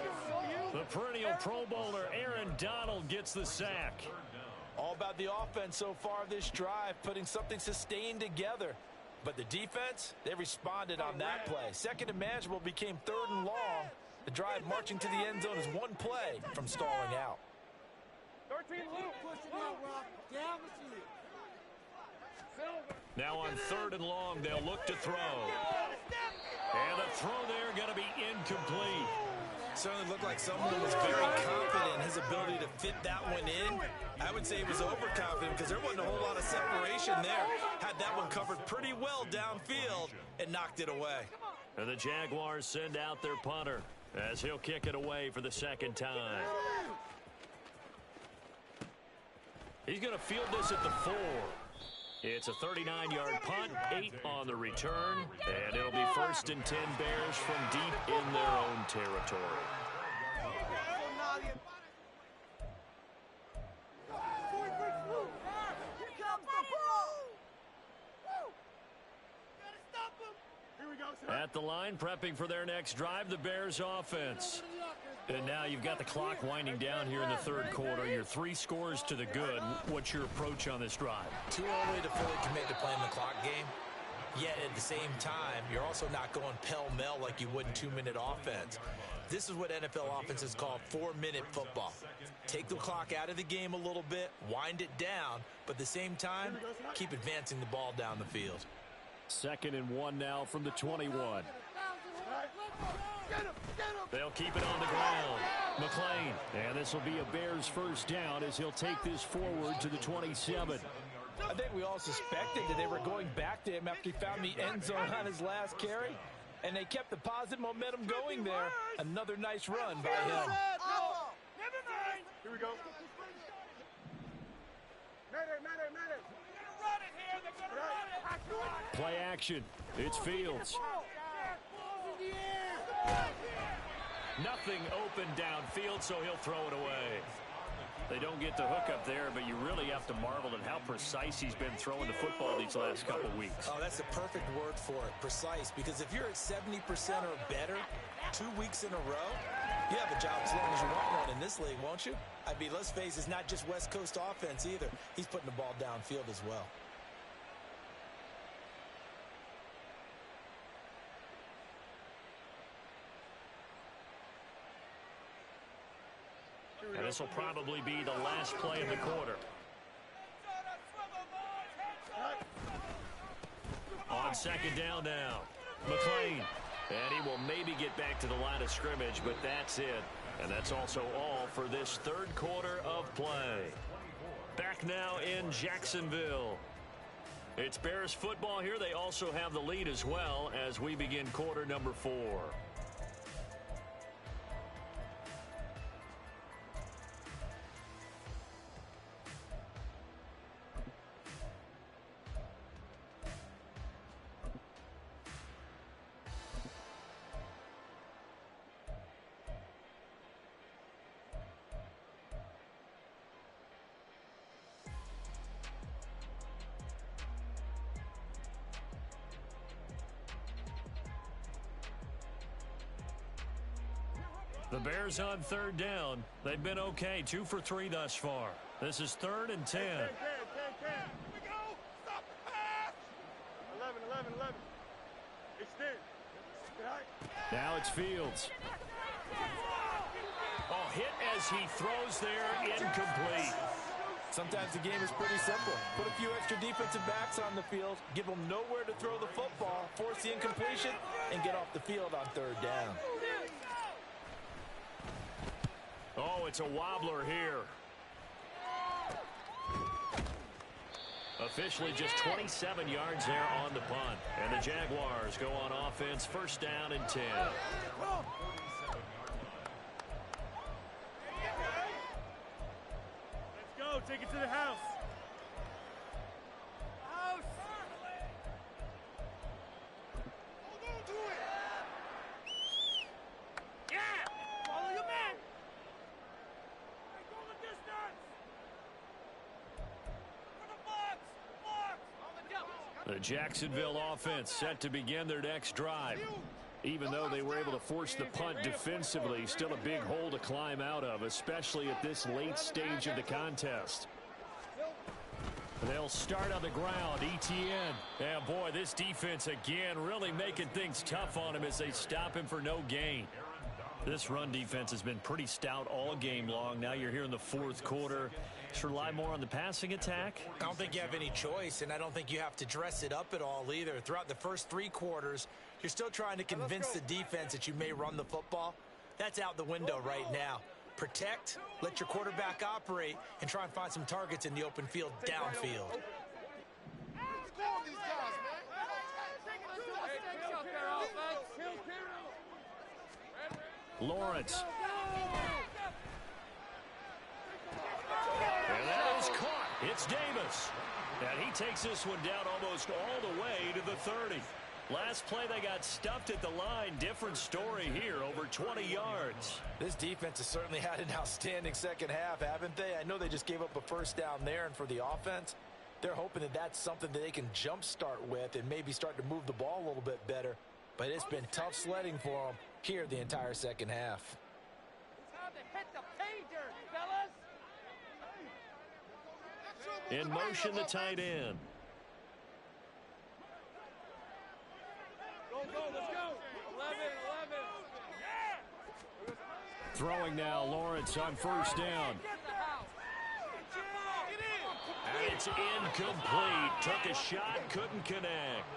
The perennial Pro Bowler Aaron Donald gets the sack. All about the offense so far this drive, putting something sustained together. But the defense, they responded on that play. Second and manageable became 3rd and long. The drive marching to the end zone is one play from stalling out. 13 loop. Pushing out, Rock. Down the field. Now on 3rd and long, they'll look to throw. And the throw there going to be incomplete. Certainly looked like someone was very confident in his ability to fit that one in. I would say he was overconfident because there wasn't a whole lot of separation there. Had that one covered pretty well downfield and knocked it away. And the Jaguars send out their punter as he'll kick it away for the second time. He's going to field this at the 4. It's a 39-yard punt, 8 on the return, and it'll be 1st and 10 Bears from deep in their own territory. At the line, prepping for their next drive, the Bears offense. And now you've got the clock winding down here in the 3rd quarter. You're 3 scores to the good. What's your approach on this drive? Too early to fully commit to playing the clock game. Yet at the same time, you're also not going pell-mell like you would in 2-minute offense. This is what NFL offenses call 4-minute football. Take the clock out of the game a little bit, wind it down, but at the same time, keep advancing the ball down the field. 2nd and 1 now from the 21. They'll keep it on the ground. McLean. And this will be a Bears first down as he'll take this forward to the 27. I think we all suspected that they were going back to him after he found the end zone on his last carry. And they kept the positive momentum going there. Another nice run by him. Here we go. Play action. It's Fields. Nothing open downfield, so he'll throw it away. They don't get the hook up there, but you really have to marvel at how precise he's been throwing the football these last couple weeks. Oh, that's the perfect word for it, precise, because if you're at 70% or better 2 weeks in a row, you have a job as long as you want one in this league, won't you? I mean, let's face it, it's not just West Coast offense either. He's putting the ball downfield as well. And this will probably be the last play of the quarter. On 2nd down now, McLean. And he will maybe get back to the line of scrimmage, but that's it. And that's also all for this third quarter of play. Back now in Jacksonville. It's Bears football here. They also have the lead as well as we begin quarter number 4. The Bears on third down. They've been okay, 2 for 3 thus far. This is 3rd and 10. 10. Here we go. Stop the pass. 11. Extend. Now it's Fields. Oh, hit as he throws there, incomplete. Sometimes the game is pretty simple. Put a few extra defensive backs on the field, give them nowhere to throw the football, force the incompletion, and get off the field on third down. Oh, it's a wobbler here. Officially just 27 yards there on the punt. And the Jaguars go on offense, first down and 10. Let's go. Take it to the house. House. Hold on to it. Yeah. Follow your man. Go the distance. For the box. The Jacksonville offense set to begin their next drive. Even though they were able to force the punt defensively, still a big hole to climb out of, especially at this late stage of the contest. They'll start on the ground. ETN. Yeah, boy, this defense again really making things tough on him as they stop him for no gain. This run defense has been pretty stout all game long. Now you're here in the fourth quarter. Just rely more on the passing attack. I don't think you have any choice, and I don't think you have to dress it up at all either. Throughout the first 3 quarters, you're still trying to convince the defense that you may run the football. That's out the window right now. Protect, let your quarterback operate, and try and find some targets in the open field downfield. Lawrence. And that is caught. It's Davis. And he takes this one down almost all the way to the 30. Last play they got stuffed at the line. Different story here, over 20 yards. This defense has certainly had an outstanding second half, haven't they? I know they just gave up a first down there, and for the offense, they're hoping that that's something that they can jumpstart with and maybe start to move the ball a little bit better. But it's been tough sledding for them here the entire second half. Time to hit the pay dirt, fellas. In motion, the tight end. Go, let's go. 11. Throwing now, Lawrence on first down. And it's incomplete. Took a shot, couldn't connect.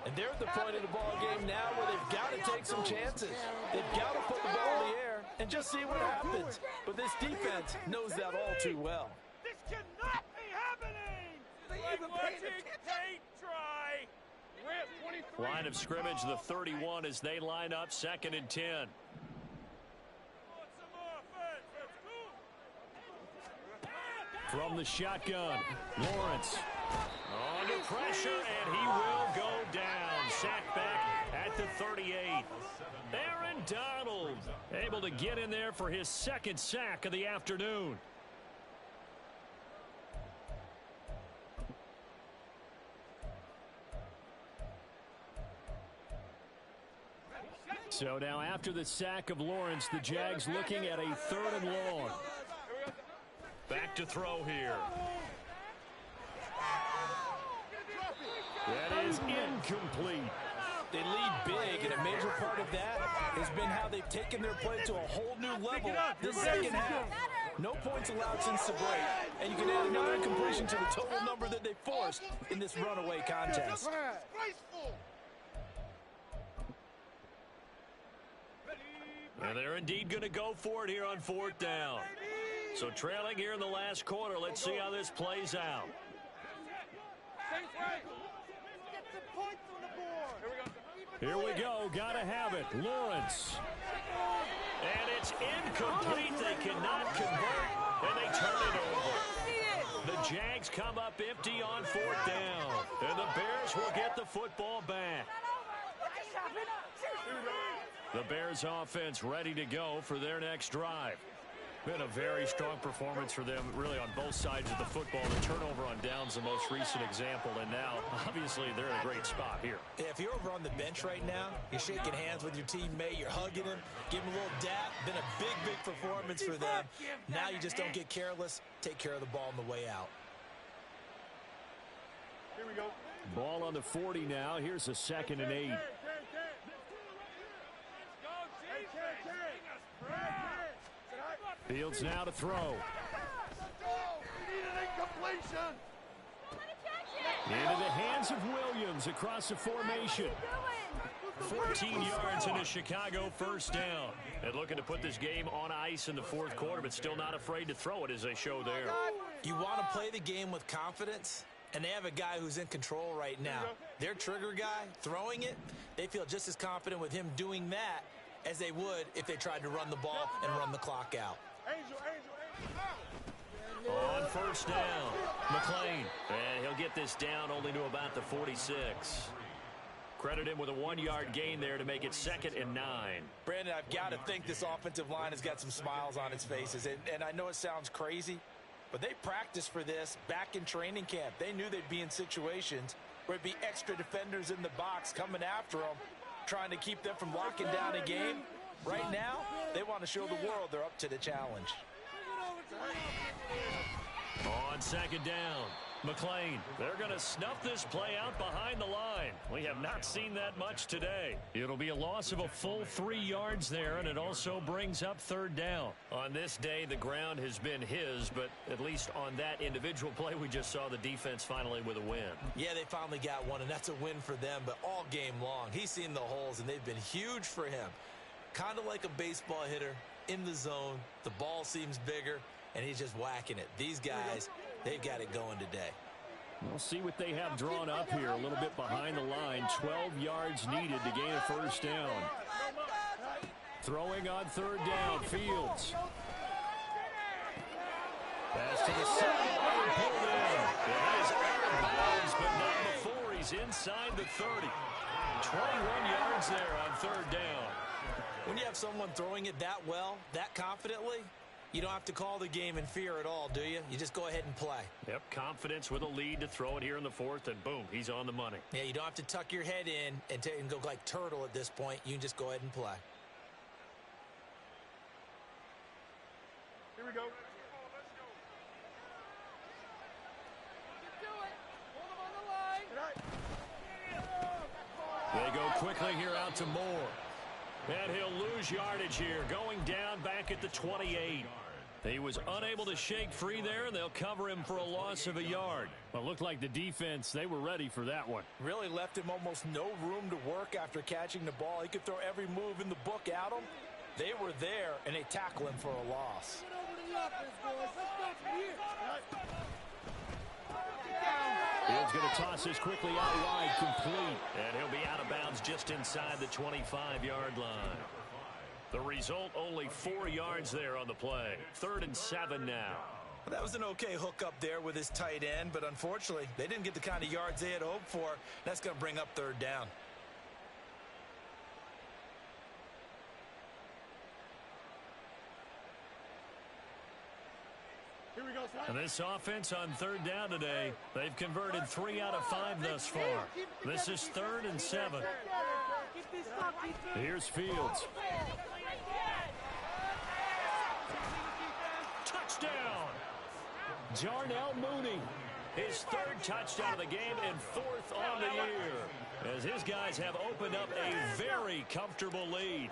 And they're at the point of the ball game now where they've got to take some chances. They've got to put the ball in the air and just see what happens. But this defense knows that all too well. This cannot be happening. They even try. Line of scrimmage, the 31 as they line up, 2nd and 10. From the shotgun, Lawrence under pressure, and he will go down. Sacked back at the 38. Aaron Donald able to get in there for his 2nd sack of the afternoon. So now after the sack of Lawrence, the Jags looking at a 3rd and long. Back to throw here. That is incomplete. They lead big, and a major part of that has been how they've taken their play to a whole new level this second half. No points allowed since the break, and you can add another incompletion to the total number that they forced in this runaway contest. And they're indeed going to go for it here on 4th down. So trailing here in the last quarter. Let's see how this plays out. Get some points on the board. Here we go. Got to have it. Lawrence. And it's incomplete. They cannot convert. And they turn it over. The Jags come up empty on 4th down. And the Bears will get the football back. The Bears offense ready to go for their next drive. Been a very strong performance for them, really, on both sides of the football. The turnover on downs, the most recent example, and now, obviously, they're in a great spot here. Yeah, if you're over on the bench right now, you're shaking hands with your teammate, you're hugging him, give him a little dap. Been a big, big performance for them. Now you just don't get careless. Take care of the ball on the way out. Here we go. Ball on the 40 now. Here's a 2nd and 8. Fields now to throw. Into the hands of Williams across the formation. 14 yards in a Chicago 1st down. And looking to put this game on ice in the 4th quarter, but still not afraid to throw it as they show there. You want to play the game with confidence, and they have a guy who's in control right now. Their trigger guy, throwing it, they feel just as confident with him doing that as they would if they tried to run the ball and run the clock out. On 1st down, McLean. And he'll get this down only to about the 46. Credit him with a 1-yard gain there to make it 2nd and 9. Brandon, I've got to think this offensive line has got some smiles on its faces. And I know it sounds crazy, but they practiced for this back in training camp. They knew they'd be in situations where it'd be extra defenders in the box coming after them, trying to keep them from locking down a game. Right now, they want to show the world they're up to the challenge. On 2nd down, McLean. They're going to snuff this play out behind the line. We have not seen that much today. It'll be a loss of a full 3 yards there, and it also brings up 3rd down. On this day, the ground has been his, but at least on that individual play, we just saw the defense finally with a win. Yeah, they finally got one, and that's a win for them, but all game long, he's seen the holes, and they've been huge for him. Kind of like a baseball hitter in the zone. The ball seems bigger, and he's just whacking it. These guys, they've got it going today. We'll see what they have drawn up here a little bit behind the line. 12 yards needed to gain a 1st down. Throwing on 3rd down, Fields. Pass to the sideline, pulled in. It is out of bounds, but not before he's inside the 30. 21 yards there on 3rd down. When you have someone throwing it that well, that confidently, you don't have to call the game in fear at all, do you? You just go ahead and play. Yep, confidence with a lead to throw it here in the 4th, and boom, he's on the money. Yeah, you don't have to tuck your head in and go like turtle at this point. You can just go ahead and play. Here we go. They go quickly here out to Moore. And he'll lose yardage here, going down back at the 28. He was unable to shake free there, and they'll cover him for a loss of a yard. Well, it looked like the defense, they were ready for that one. Really left him almost no room to work after catching the ball. He could throw every move in the book at him. They were there, and they tackle him for a loss. Fields going to toss this quickly out wide, complete. And he'll be out of bounds just inside the 25-yard line. The result, only 4 yards there on the play. 3rd and 7 now. That was an okay hook up there with his tight end, but unfortunately, they didn't get the kind of yards they had hoped for. That's going to bring up 3rd down. Here we go, and this offense on 3rd down today, they've converted 3 out of 5 thus far. This is 3rd and 7. Here's Fields. Touchdown! Jarnell Mooney. His 3rd touchdown of the game and 4th on the year, as his guys have opened up a very comfortable lead.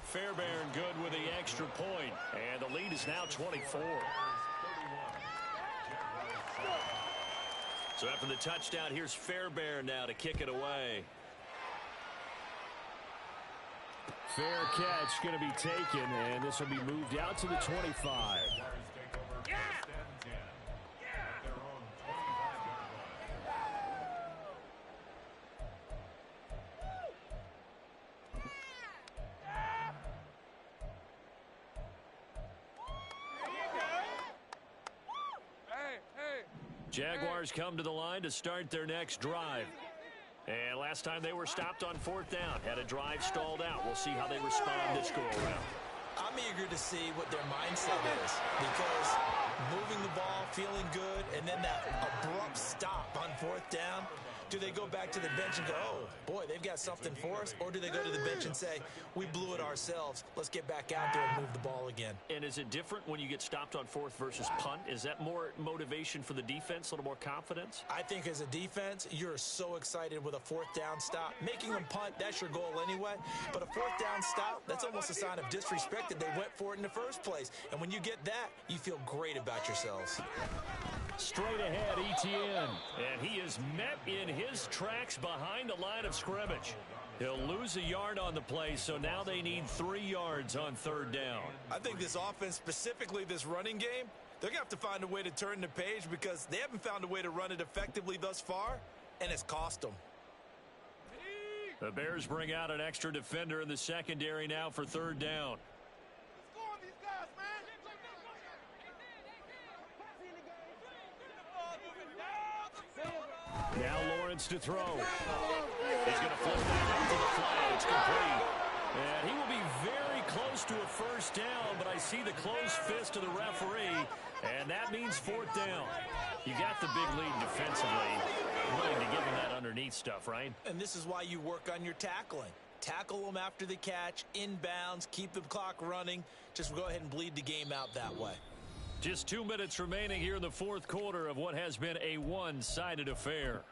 Fairbairn good with the extra point, and the lead is now 24. So after the touchdown, here's Fairbairn now to kick it away. Fair catch going to be taken, and this will be moved out to the 25. Jaguars come to the line to start their next drive. And last time they were stopped on 4th down, had a drive stalled out. We'll see how they respond this go-around. I'm eager to see what their mindset is, because moving the ball, feeling good, and then that abrupt stop on 4th down, do they go back to the bench and go, oh, boy, they've got something for us? Or do they go to the bench and say, we blew it ourselves, let's get back out there and move the ball again? And is it different when you get stopped on 4th versus punt? Is that more motivation for the defense, a little more confidence? I think as a defense, you're so excited with a 4th down stop. Making them punt, that's your goal anyway. But a 4th down stop, that's almost a sign of disrespect that they went for it in the first place. And when you get that, you feel great about yourselves. Straight ahead, Etienne. And he is met in his tracks behind the line of scrimmage. He'll lose a yard on the play, so now they need 3 yards on 3rd down. I think this offense, specifically this running game, they're going to have to find a way to turn the page because they haven't found a way to run it effectively thus far, and it's cost them. The Bears bring out an extra defender in the secondary now for 3rd down. Now Lawrence to throw. He's going to flip that out to the flat. It's complete. And he will be very close to a 1st down, but I see the closed fist of the referee, and that means 4th down. You got the big lead defensively. Willing to give him that underneath stuff, right? And this is why you work on your tackling. Tackle them after the catch, inbounds, keep the clock running. Just go ahead and bleed the game out that way. Just 2 minutes remaining here in the 4th quarter of what has been a one-sided affair.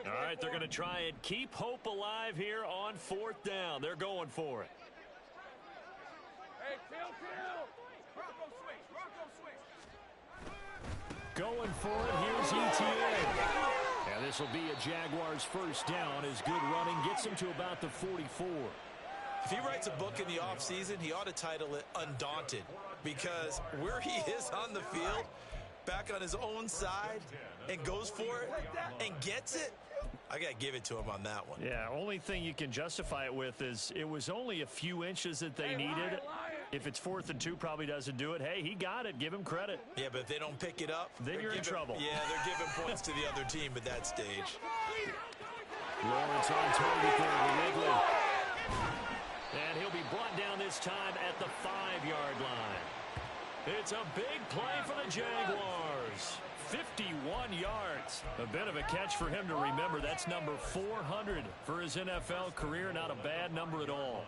All right, they're going to try and keep hope alive here on 4th down. They're going for it. Hey, kill. Rocco switch. Going for it. Here's Etienne. And this will be a Jaguars 1st down as good running gets him to about the 44. If he writes a book in the offseason, he ought to title it Undaunted, because where he is on the field, back on his own side, and goes for it and gets it, I got to give it to him on that one. Yeah, only thing you can justify it with is it was only a few inches that they needed. If it's 4th and 2, probably doesn't do it. Hey, he got it. Give him credit. Yeah, but if they don't pick it up, then you're in trouble. Yeah, they're giving points to the other team at that stage. Lawrence on target there with Ridley. And he'll be brought down this time at the 5-yard line. It's a big play for the Jaguars. 51 yards. A bit of a catch for him to remember. That's number 400 for his NFL career. Not a bad number at all.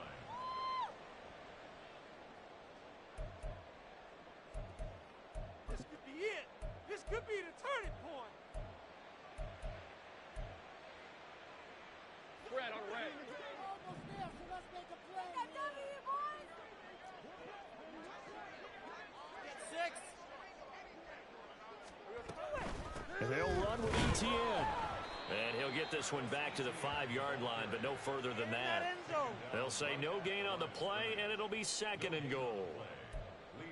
This could be it. This could be the turning point. Red on red. Almost there, so let's make a play. Got W, boys. Get 6. And they'll run with Etienne. And he'll get this one back to the 5-yard line, but no further than that. They'll say no gain on the play, and it'll be 2nd and goal.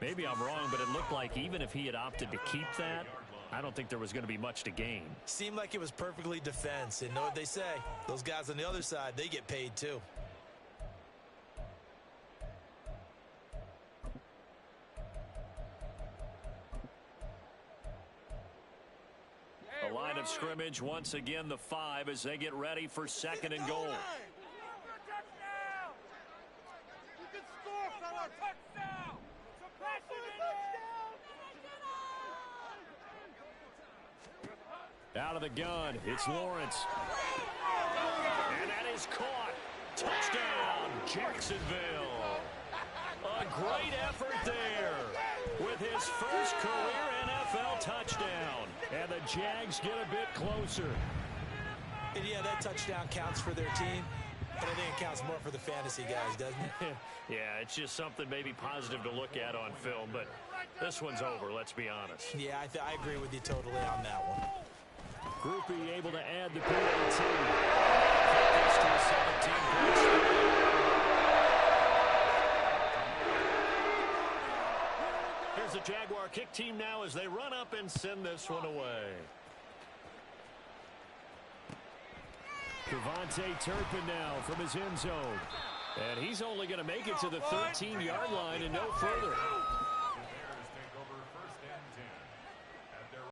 Maybe I'm wrong, but it looked like even if he had opted to keep that, I don't think there was going to be much to gain. Seemed like it was perfectly defense. And know what they say? Those guys on the other side, they get paid too. The line of scrimmage, once again, the 5 as they get ready for 2nd and goal. Touchdown! You can score, fella! Touchdown! Some passion in there! Out of the gun, it's Lawrence. And that is caught. Touchdown, Jacksonville. A great effort there with his first career NFL touchdown. And the Jags get a bit closer. And yeah, that touchdown counts for their team, but I think it counts more for the fantasy guys, doesn't it? Yeah, it's just something maybe positive to look at on film, but this one's over, let's be honest. Yeah, I agree with you totally on that one. Groupie able to add the PAT. Focus to a 17-point swing. Here's the Jaguar kick team now as they run up and send this one away. Devontae Turpin now from his end zone. And he's only going to make it to the 13-yard line and no further.